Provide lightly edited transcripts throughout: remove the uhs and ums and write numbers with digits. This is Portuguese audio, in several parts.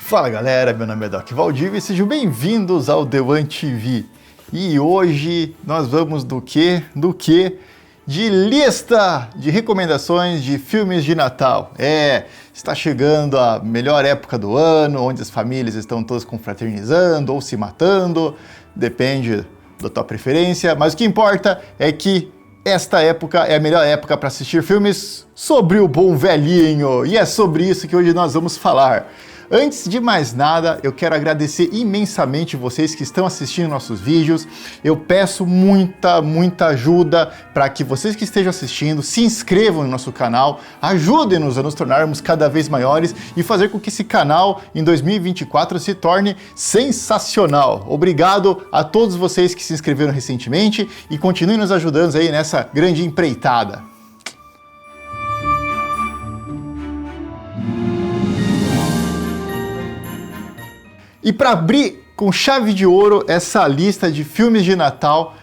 Fala galera, meu nome é Doc Valdívia e sejam bem-vindos ao The One TV. E hoje nós vamos do quê? De lista de recomendações de filmes de Natal. Está chegando a melhor época do ano, onde as famílias estão todas confraternizando ou se matando, depende da tua preferência, mas o que importa é que esta época é a melhor época para assistir filmes sobre o bom velhinho, e é sobre isso que hoje nós vamos falar. Antes de mais nada, eu quero agradecer imensamente vocês que estão assistindo nossos vídeos. Eu peço muita ajuda para que vocês que estejam assistindo se inscrevam no nosso canal, ajudem-nos a nos tornarmos cada vez maiores e fazer com que esse canal em 2024 se torne sensacional. Obrigado a todos vocês que se inscreveram recentemente e continuem nos ajudando aí nessa grande empreitada. E para abrir com chave de ouro essa lista de filmes de Natal,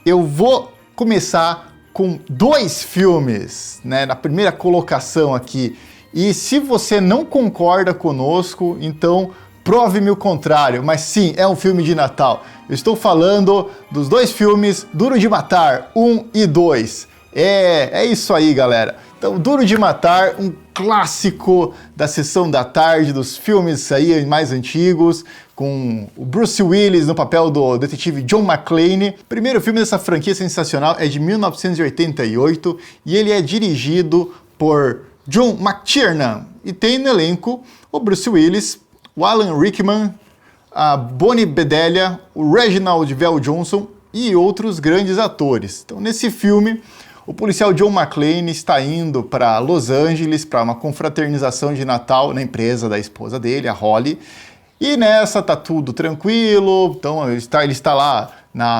eu vou começar com dois filmes, né, na primeira colocação aqui. E se você não concorda conosco, então prove-me o contrário. Mas sim, é um filme de Natal. Eu estou falando dos dois filmes Duro de Matar, 1 e 2. É isso aí, galera. Então, Duro de Matar, um clássico da sessão da tarde, dos filmes aí mais antigos, com o Bruce Willis no papel do detetive John McClane. O primeiro filme dessa franquia sensacional é de 1988 e ele é dirigido por John McTiernan. E tem no elenco o Bruce Willis, o Alan Rickman, a Bonnie Bedelia, o Reginald VelJohnson e outros grandes atores. Então, nesse filme, o policial John McClane está indo para Los Angeles para uma confraternização de Natal na empresa da esposa dele, a Holly. E nessa tá tudo tranquilo, então ele está lá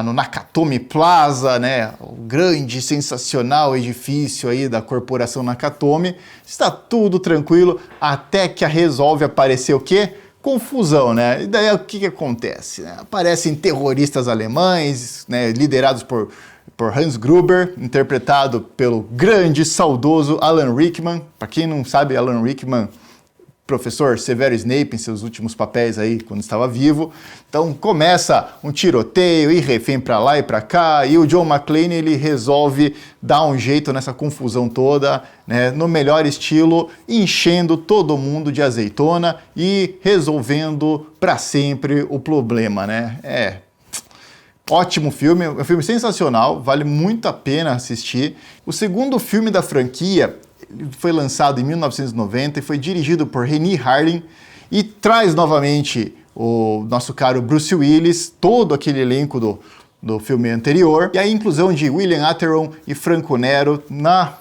no Nakatomi Plaza, né, o grande, sensacional edifício aí da corporação Nakatomi. Está tudo tranquilo até que resolve aparecer o quê? Confusão, né? E daí o que acontece? Né? Aparecem terroristas alemães, né, liderados por Hans Gruber, interpretado pelo grande, saudoso Alan Rickman. Para quem não sabe, Alan Rickman, professor Severo Snape em seus últimos papéis aí, quando estava vivo. Então começa um tiroteio e refém para lá e para cá, e o John McClane ele resolve dar um jeito nessa confusão toda, né, no melhor estilo, enchendo todo mundo de azeitona e resolvendo para sempre o problema, né? Ótimo filme, é um filme sensacional, vale muito a pena assistir. O segundo filme da franquia foi lançado em 1990 e foi dirigido por Renny Harlin e traz novamente o nosso caro Bruce Willis, todo aquele elenco do filme anterior, e a inclusão de William Atherton e Franco Nero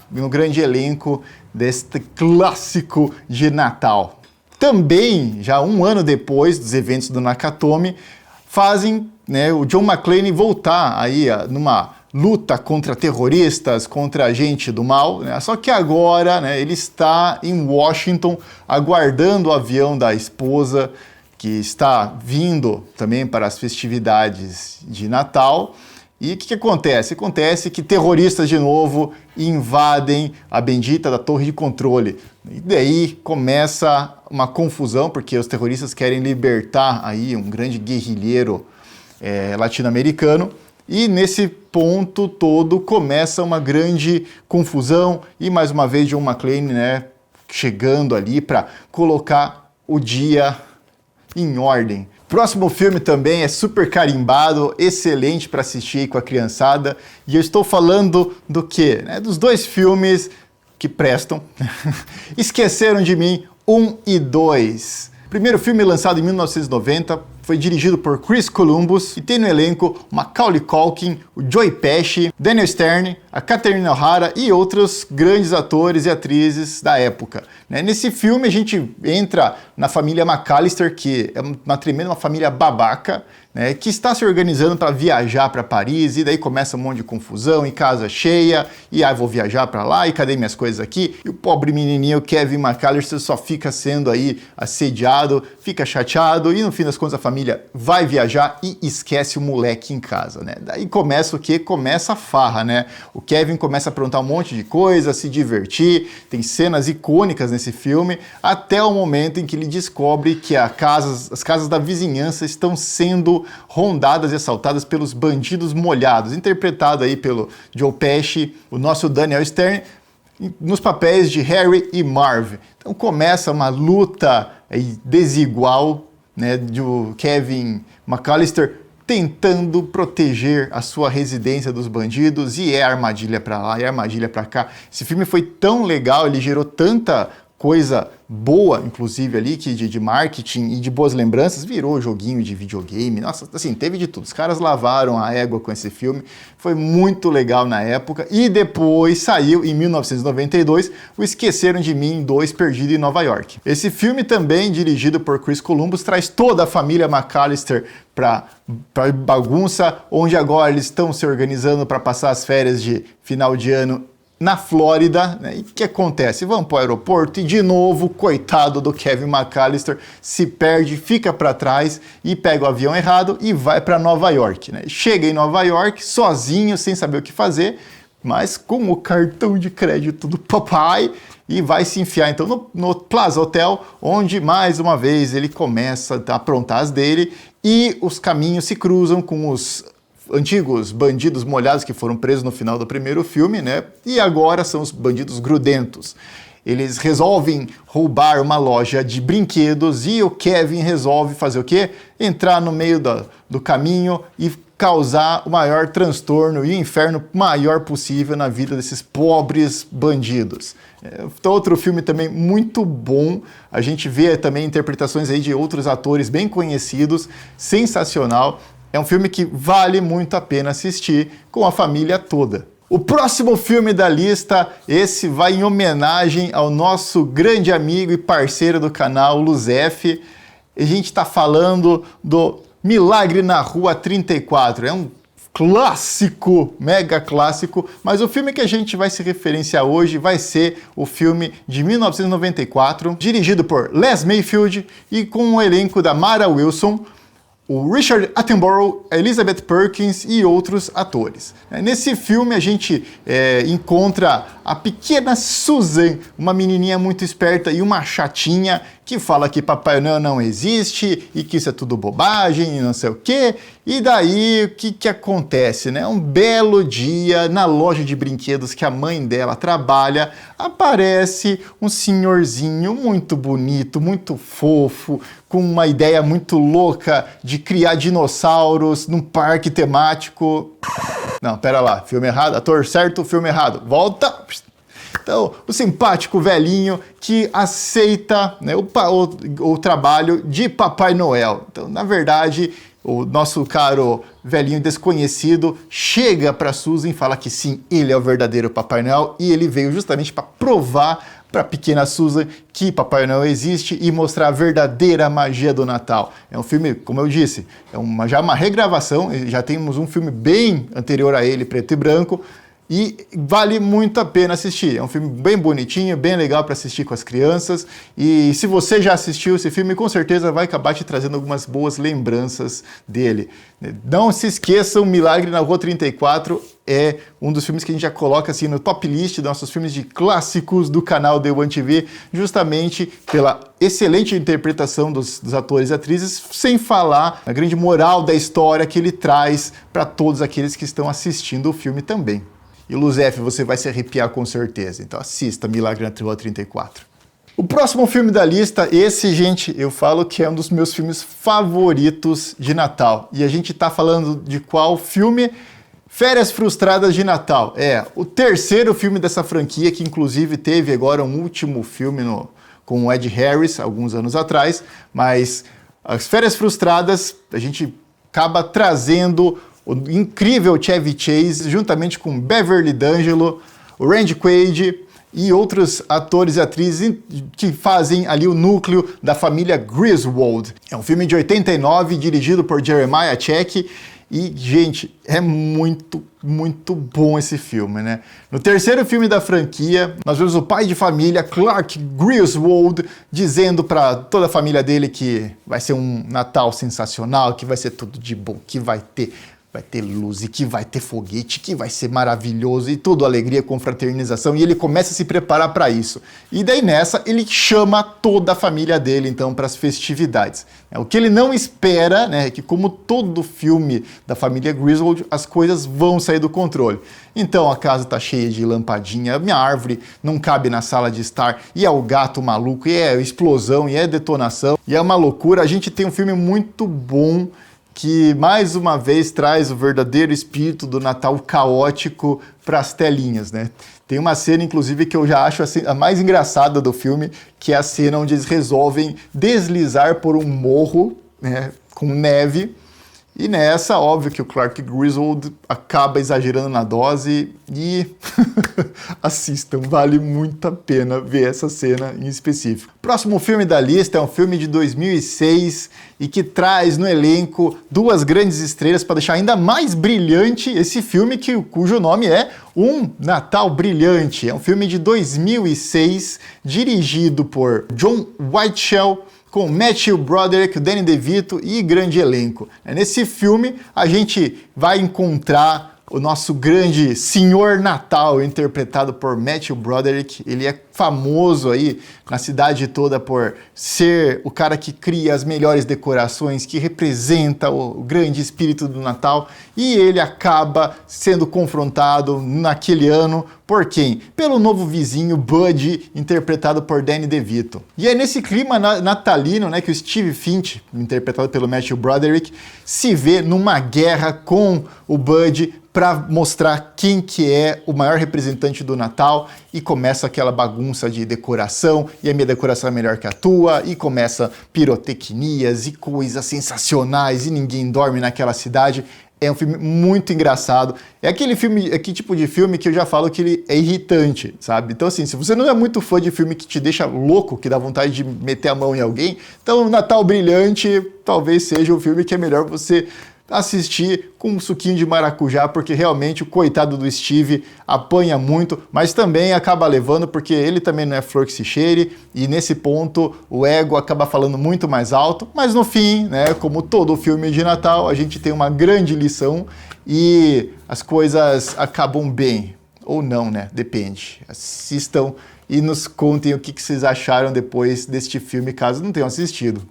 no grande elenco deste clássico de Natal. Também, já um ano depois dos eventos do Nakatomi, fazem, né, o John McClane voltar aí numa luta contra terroristas, contra a gente do mal, né? Só que agora, né, ele está em Washington aguardando o avião da esposa que está vindo também para as festividades de Natal. E o que acontece? Acontece que terroristas de novo invadem a bendita da torre de controle. E daí começa uma confusão, porque os terroristas querem libertar aí um grande guerrilheiro latino-americano. E nesse ponto todo começa uma grande confusão e mais uma vez John McClane, né, chegando ali para colocar o dia em ordem. Próximo filme também é super carimbado, excelente para assistir com a criançada. E eu estou falando do quê? Dos dois filmes que prestam. Esqueceram de Mim, 1 e 2. Primeiro filme lançado em 1990, foi dirigido por Chris Columbus e tem no elenco Macaulay Culkin, o Joey Pesci, Daniel Stern, a Catherine O'Hara e outros grandes atores e atrizes da época. Nesse filme a gente entra na família McAllister, que é uma tremenda família babaca, né, que está se organizando para viajar para Paris, e daí começa um monte de confusão, e casa cheia, e vou viajar para lá, e cadê minhas coisas aqui? E o pobre menininho Kevin McAllister só fica sendo aí assediado, fica chateado, e no fim das contas a família vai viajar e esquece o moleque em casa, né? Daí começa o quê? Começa a farra, né? O Kevin começa a aprontar um monte de coisa, se divertir, tem cenas icônicas nesse filme, até o momento em que ele descobre que as casas da vizinhança estão sendo rondadas e assaltadas pelos bandidos molhados, interpretado aí pelo Joe Pesci, o nosso Daniel Stern, nos papéis de Harry e Marv. Então começa uma luta desigual, né, do Kevin McAllister tentando proteger a sua residência dos bandidos, e é armadilha pra lá, é armadilha pra cá. Esse filme foi tão legal, ele gerou tanta coisa boa, inclusive ali, que de marketing e de boas lembranças, virou joguinho de videogame, nossa, assim, teve de tudo. Os caras lavaram a égua com esse filme, foi muito legal na época, e depois saiu, em 1992, o Esqueceram de Mim 2, Perdido em Nova York. Esse filme também, dirigido por Chris Columbus, traz toda a família McAllister para bagunça, onde agora eles estão se organizando para passar as férias de final de ano na Flórida, né? E o que acontece? Vão para o aeroporto e de novo, coitado do Kevin McAllister, se perde, fica para trás e pega o avião errado e vai para Nova York, né? Chega em Nova York sozinho, sem saber o que fazer, mas com o cartão de crédito do papai, e vai se enfiar então no Plaza Hotel, onde mais uma vez ele começa a aprontar as dele e os caminhos se cruzam com os antigos bandidos molhados que foram presos no final do primeiro filme, né? E agora são os bandidos grudentos. Eles resolvem roubar uma loja de brinquedos e o Kevin resolve fazer o quê? Entrar no meio do caminho e causar o maior transtorno e inferno maior possível na vida desses pobres bandidos. Outro filme também muito bom, a gente vê também interpretações aí de outros atores bem conhecidos, sensacional. É um filme que vale muito a pena assistir com a família toda. O próximo filme da lista, esse vai em homenagem ao nosso grande amigo e parceiro do canal, Luzef. A gente está falando do Milagre na Rua 34. É um clássico, mega clássico, mas o filme que a gente vai se referenciar hoje vai ser o filme de 1994, dirigido por Les Mayfield e com o elenco da Mara Wilson, o Richard Attenborough, a Elizabeth Perkins e outros atores. Nesse filme a gente encontra a pequena Susan, uma menininha muito esperta e uma chatinha que fala que Papai Noel não existe e que isso é tudo bobagem e não sei o quê. E daí o que acontece, né? Um belo dia na loja de brinquedos que a mãe dela trabalha, aparece um senhorzinho muito bonito, muito fofo, com uma ideia muito louca de criar dinossauros num parque temático. Não, pera lá, filme errado, ator certo, filme errado, volta! Então, o simpático velhinho que aceita, né, o trabalho de Papai Noel. Então, na verdade, o nosso caro velhinho desconhecido chega para Susan e fala que sim, ele é o verdadeiro Papai Noel e ele veio justamente para provar para a pequena Susan que Papai Noel existe e mostrar a verdadeira magia do Natal. É um filme, como eu disse, já uma regravação, já temos um filme bem anterior a ele, preto e branco, e vale muito a pena assistir. É um filme bem bonitinho, bem legal para assistir com as crianças. E se você já assistiu esse filme, com certeza vai acabar te trazendo algumas boas lembranças dele. Não se esqueçam, Milagre na Rua 34 é um dos filmes que a gente já coloca assim no top list dos nossos filmes de clássicos do canal The One TV, justamente pela excelente interpretação dos atores e atrizes, sem falar na grande moral da história que ele traz para todos aqueles que estão assistindo o filme também. E Luzef, você vai se arrepiar com certeza. Então assista Milagre na Rua 34. O próximo filme da lista, esse, gente, eu falo que é um dos meus filmes favoritos de Natal. E a gente tá falando de qual filme? Férias Frustradas de Natal. É, o terceiro filme dessa franquia, que inclusive teve agora um último filme com o Ed Harris, alguns anos atrás. Mas as Férias Frustradas, a gente acaba trazendo o incrível Chevy Chase, juntamente com Beverly D'Angelo, o Randy Quaid e outros atores e atrizes que fazem ali o núcleo da família Griswold. É um filme de 89, dirigido por Jeremiah Check. E, gente, é muito, muito bom esse filme, né? No terceiro filme da franquia, nós vemos o pai de família, Clark Griswold, dizendo para toda a família dele que vai ser um Natal sensacional, que vai ser tudo de bom, que vai ter vai ter luz e que vai ter foguete, que vai ser maravilhoso e tudo alegria, confraternização, e ele começa a se preparar para isso. E daí nessa ele chama toda a família dele então para as festividades. O que ele não espera, né, é que como todo filme da família Griswold, as coisas vão sair do controle. Então a casa tá cheia de lampadinha, minha árvore não cabe na sala de estar, e é o gato maluco, e é explosão, e é detonação, e é uma loucura. A gente tem um filme muito bom que mais uma vez traz o verdadeiro espírito do Natal caótico para as telinhas, né? Tem uma cena, inclusive, que eu já acho a mais engraçada do filme, que é a cena onde eles resolvem deslizar por um morro, né, com neve. E nessa, óbvio que o Clark Griswold acaba exagerando na dose e assistam, vale muito a pena ver essa cena em específico. Próximo filme da lista é um filme de 2006 e que traz no elenco duas grandes estrelas para deixar ainda mais brilhante esse filme cujo nome é Um Natal Brilhante. É um filme de 2006 dirigido por John Whiteshell, com Matthew Broderick, Danny DeVito e grande elenco. Nesse filme, a gente vai encontrar o nosso grande Senhor Natal, interpretado por Matthew Broderick. Ele é famoso aí na cidade toda por ser o cara que cria as melhores decorações, que representa o grande espírito do Natal, e ele acaba sendo confrontado naquele ano por quem? Pelo novo vizinho Bud, interpretado por Danny DeVito. E é nesse clima natalino, né, que o Steve Finch, interpretado pelo Matthew Broderick, se vê numa guerra com o Bud para mostrar quem que é o maior representante do Natal, e começa aquela bagunça de decoração, e a minha decoração é melhor que a tua, e começa pirotecnias e coisas sensacionais, e ninguém dorme naquela cidade. É um filme muito engraçado. É aquele tipo de filme que eu já falo que ele é irritante, sabe? Então, assim, se você não é muito fã de filme que te deixa louco, que dá vontade de meter a mão em alguém, então Natal Brilhante talvez seja um filme que é melhor você assistir com um suquinho de maracujá, porque realmente o coitado do Steve apanha muito, mas também acaba levando, porque ele também não é flor que se cheire, e nesse ponto o ego acaba falando muito mais alto, mas no fim, né, como todo filme de Natal, a gente tem uma grande lição e as coisas acabam bem, ou não, né, depende. Assistam e nos contem o que vocês acharam depois deste filme, caso não tenham assistido.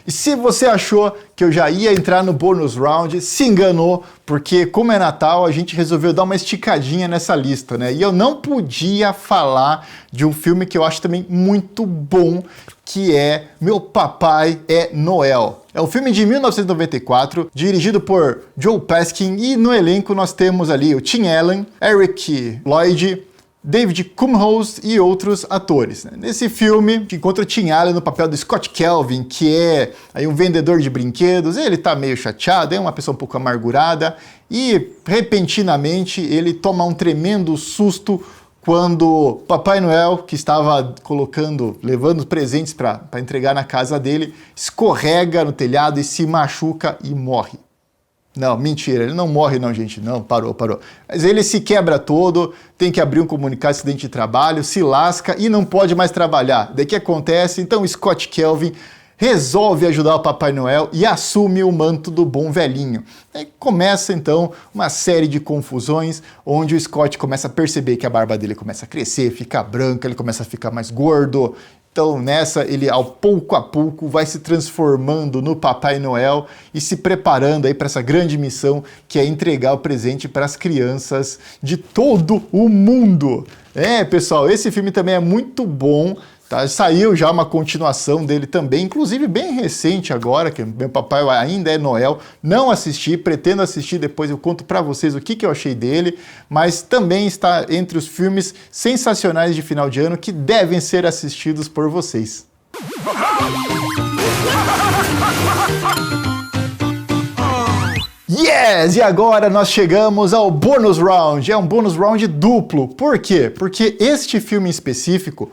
E se você achou que eu já ia entrar no bônus round, se enganou, porque como é Natal, a gente resolveu dar uma esticadinha nessa lista, né? E eu não podia falar de um filme que eu acho também muito bom, que é Meu Papai é Noel. É um filme de 1994, dirigido por Joe Peskin, e no elenco nós temos ali o Tim Allen, Eric Lloyd, David Kumhouse e outros atores. Nesse filme, que encontra o Tim Allen no papel do Scott Kelvin, que é aí um vendedor de brinquedos. Ele tá meio chateado, é uma pessoa um pouco amargurada, e repentinamente ele toma um tremendo susto quando Papai Noel, que estava levando presentes para entregar na casa dele, escorrega no telhado e se machuca e morre. Não, mentira, ele não morre não, gente, não, parou. Mas ele se quebra todo, tem que abrir um comunicado de acidente de trabalho, se lasca e não pode mais trabalhar. Daí que acontece? Então Scott Kelvin resolve ajudar o Papai Noel e assume o manto do bom velhinho. Aí começa então uma série de confusões, onde o Scott começa a perceber que a barba dele começa a crescer, fica branca, ele começa a ficar mais gordo. Então nessa ele a pouco vai se transformando no Papai Noel e se preparando aí para essa grande missão, que é entregar o presente para as crianças de todo o mundo. Pessoal, esse filme também é muito bom. Tá? Saiu já uma continuação dele também, inclusive bem recente agora, que Meu Papai Ainda é Noel. Não assisti, pretendo assistir, depois eu conto pra vocês o que eu achei dele, mas também está entre os filmes sensacionais de final de ano que devem ser assistidos por vocês. Yes! E agora nós chegamos ao bônus round. É um bônus round duplo. Por quê? Porque este filme em específico,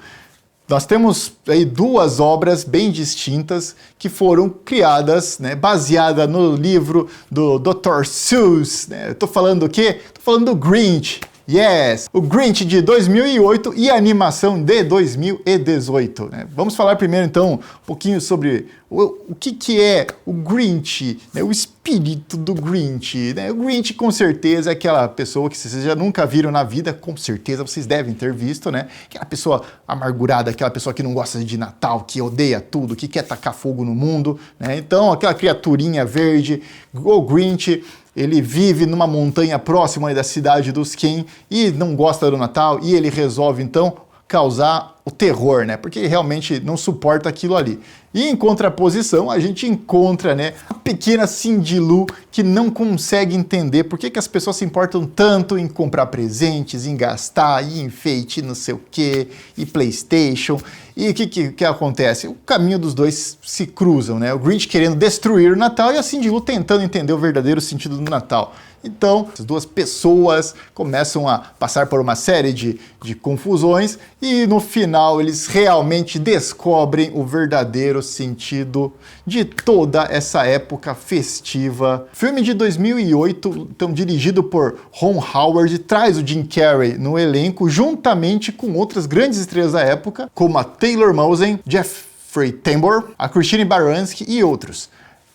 nós temos aí duas obras bem distintas que foram criadas, né, baseada no livro do Dr. Seuss. Né? Eu tô falando o quê? Tô falando do Grinch. Yes, o Grinch de 2008 e a animação de 2018. Né? Vamos falar primeiro, então, um pouquinho sobre o que é o Grinch, né? O espírito do Grinch. Né? O Grinch, com certeza, é aquela pessoa que vocês já nunca viram na vida, com certeza vocês devem ter visto, né? Aquela pessoa amargurada, aquela pessoa que não gosta de Natal, que odeia tudo, que quer tacar fogo no mundo. Né? Então, aquela criaturinha verde, o Grinch... Ele vive numa montanha próxima da cidade dos Ken e não gosta do Natal e ele resolve então causar o terror, né? Porque ele realmente não suporta aquilo ali. E em contraposição, a gente encontra, né, a pequena Cindy Lou que não consegue entender por que as pessoas se importam tanto em comprar presentes, em gastar, e enfeite, não sei o quê, e PlayStation. E o que acontece? O caminho dos dois se cruzam, né? O Grinch querendo destruir o Natal e a Cindy Lou tentando entender o verdadeiro sentido do Natal. Então, as duas pessoas começam a passar por uma série de confusões e no final eles realmente descobrem o verdadeiro sentido de toda essa época festiva. Filme de 2008, então dirigido por Ron Howard, traz o Jim Carrey no elenco juntamente com outras grandes estrelas da época, como a Taylor Momsen, Jeffrey Tambor, a Christine Baranski e outros.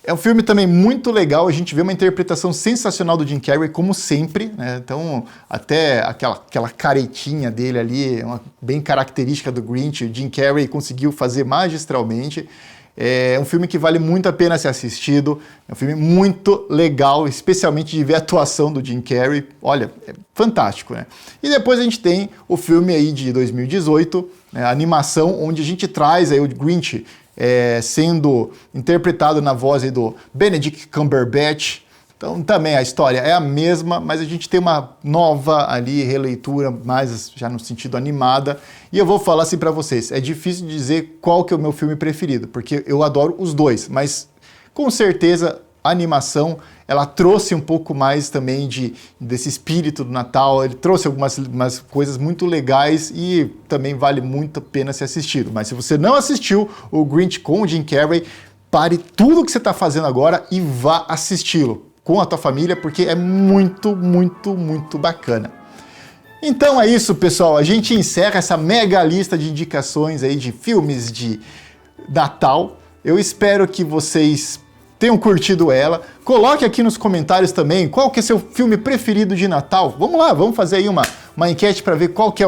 É um filme também muito legal, a gente vê uma interpretação sensacional do Jim Carrey, como sempre, né? Então, até aquela caretinha dele ali, bem característica do Grinch, o Jim Carrey conseguiu fazer magistralmente. É um filme que vale muito a pena ser assistido, é um filme muito legal, especialmente de ver a atuação do Jim Carrey, olha, é fantástico, né? E depois a gente tem o filme aí de 2018, né, a animação, onde a gente traz aí o Grinch sendo interpretado na voz aí do Benedict Cumberbatch. Então também a história é a mesma, mas a gente tem uma nova ali releitura, mais já no sentido animada. E eu vou falar assim para vocês, é difícil dizer qual que é o meu filme preferido, porque eu adoro os dois, mas com certeza a animação ela trouxe um pouco mais também desse espírito do Natal, ele trouxe algumas coisas muito legais e também vale muito a pena ser assistido. Mas se você não assistiu o Grinch com o Jim Carrey, pare tudo que você está fazendo agora e vá assisti-lo com a tua família, porque é muito, muito, muito bacana. Então é isso, pessoal. A gente encerra essa mega lista de indicações aí de filmes de Natal. Eu espero que vocês tenham curtido ela. Coloque aqui nos comentários também qual que é seu filme preferido de Natal. Vamos lá, vamos fazer aí uma enquete para ver qual que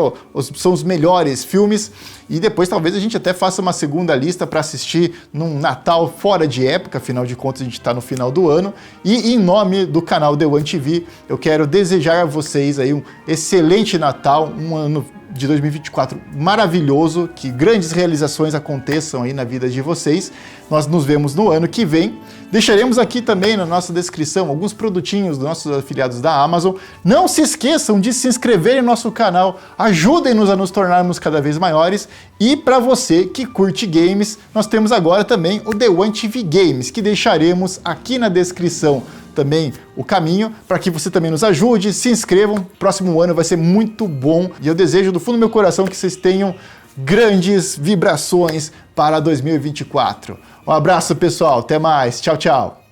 são os melhores filmes. E depois talvez a gente até faça uma segunda lista para assistir num Natal fora de época, afinal de contas a gente está no final do ano. E em nome do canal The One TV, eu quero desejar a vocês aí um excelente Natal, um ano de 2024 maravilhoso, que grandes realizações aconteçam aí na vida de vocês. Nós nos vemos no ano que vem. Deixaremos aqui também na nossa descrição alguns produtinhos dos nossos afiliados da Amazon. Não se esqueçam de se inscrever em nosso canal, ajudem-nos a nos tornarmos cada vez maiores. E para você que curte games, nós temos agora também o The One TV Games, que deixaremos aqui na descrição também o caminho para que você também nos ajude, se inscrevam. Próximo ano vai ser muito bom e eu desejo do fundo do meu coração que vocês tenham grandes vibrações para 2024. Um abraço, pessoal, até mais, tchau, tchau.